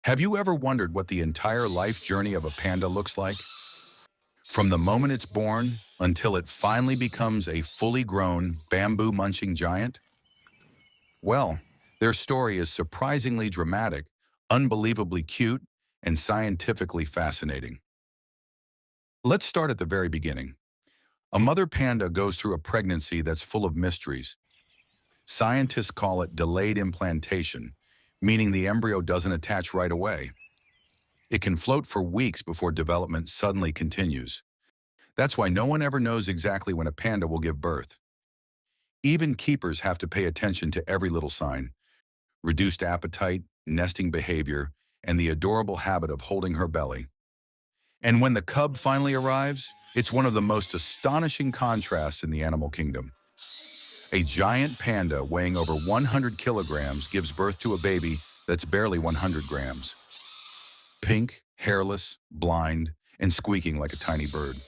Have you ever wondered what the entire life journey of a panda looks like? From the moment it's born until it finally becomes a fully grown, bamboo-munching giant? Well, their story is surprisingly dramatic, unbelievably cute, and scientifically fascinating. Let's start at the very beginning. A mother panda goes through a pregnancy that's full of mysteries. Scientists call it delayed implantation, meaning the embryo doesn't attach right away. It can float for weeks before development suddenly continues. That's why no one ever knows exactly when a panda will give birth. Even keepers have to pay attention to every little sign: reduced appetite, nesting behavior, and the adorable habit of holding her belly. And when the cub finally arrives, it's one of the most astonishing contrasts in the animal kingdom. A giant panda weighing over 100 kilograms gives birth to a baby that's barely 100 grams. Pink, hairless, blind, and squeaking like a tiny bird.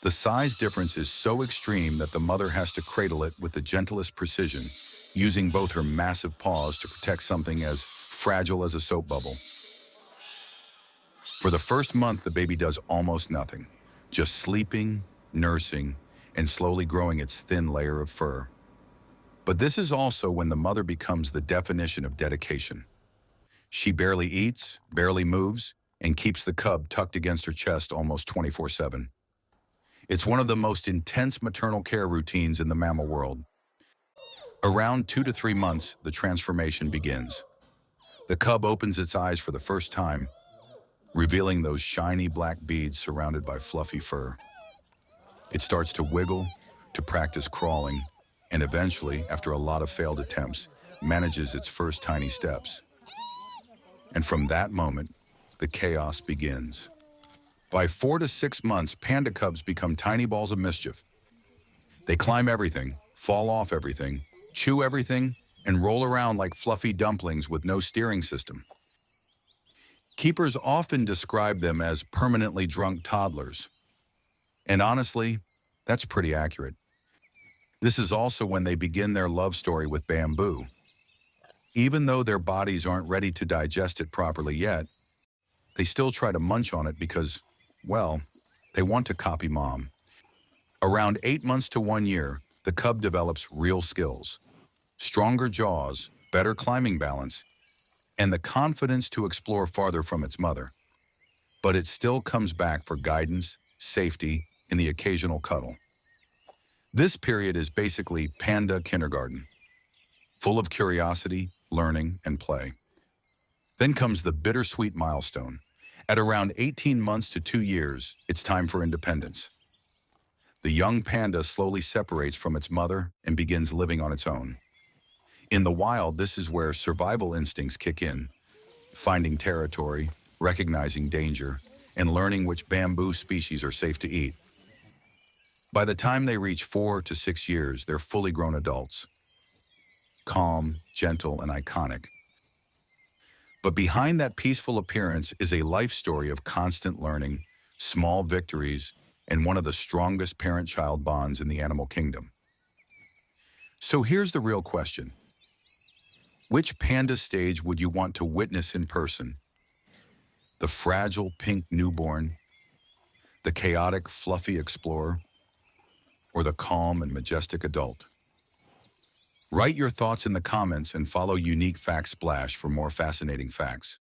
The size difference is so extreme that the mother has to cradle it with the gentlest precision, using both her massive paws to protect something as fragile as a soap bubble. For the first month, the baby does almost nothing, just sleeping, nursing, and slowly growing its thin layer of fur. But this is also when the mother becomes the definition of dedication. She barely eats, barely moves, and keeps the cub tucked against her chest almost 24/7. It's one of the most intense maternal care routines in the mammal world. Around 2 to 3 months, the transformation begins. The cub opens its eyes for the first time, revealing those shiny black beads surrounded by fluffy fur. It starts to wiggle, to practice crawling, and eventually, after a lot of failed attempts, manages its first tiny steps. And from that moment, the chaos begins. By 4 to 6 months, panda cubs become tiny balls of mischief. They climb everything, fall off everything, chew everything, and roll around like fluffy dumplings with no steering system. Keepers often describe them as permanently drunk toddlers. And honestly, that's pretty accurate. This is also when they begin their love story with bamboo. Even though their bodies aren't ready to digest it properly yet, they still try to munch on it because, well, they want to copy mom. Around 8 months to 1 year, the cub develops real skills: stronger jaws, better climbing balance, and the confidence to explore farther from its mother. But it still comes back for guidance, safety, and the occasional cuddle. This period is basically panda kindergarten, full of curiosity, learning, and play. Then comes the bittersweet milestone. At around 18 months to 2 years, it's time for independence. The young panda slowly separates from its mother and begins living on its own. In the wild, this is where survival instincts kick in, finding territory, recognizing danger, and learning which bamboo species are safe to eat. By the time they reach 4 to 6 years, they're fully grown adults, calm, gentle, and iconic. But behind that peaceful appearance is a life story of constant learning, small victories, and one of the strongest parent-child bonds in the animal kingdom. So here's the real question. Which panda stage would you want to witness in person? The fragile pink newborn, the chaotic fluffy explorer, or the calm and majestic adult? Write your thoughts in the comments and follow Unique Fact Splash for more fascinating facts.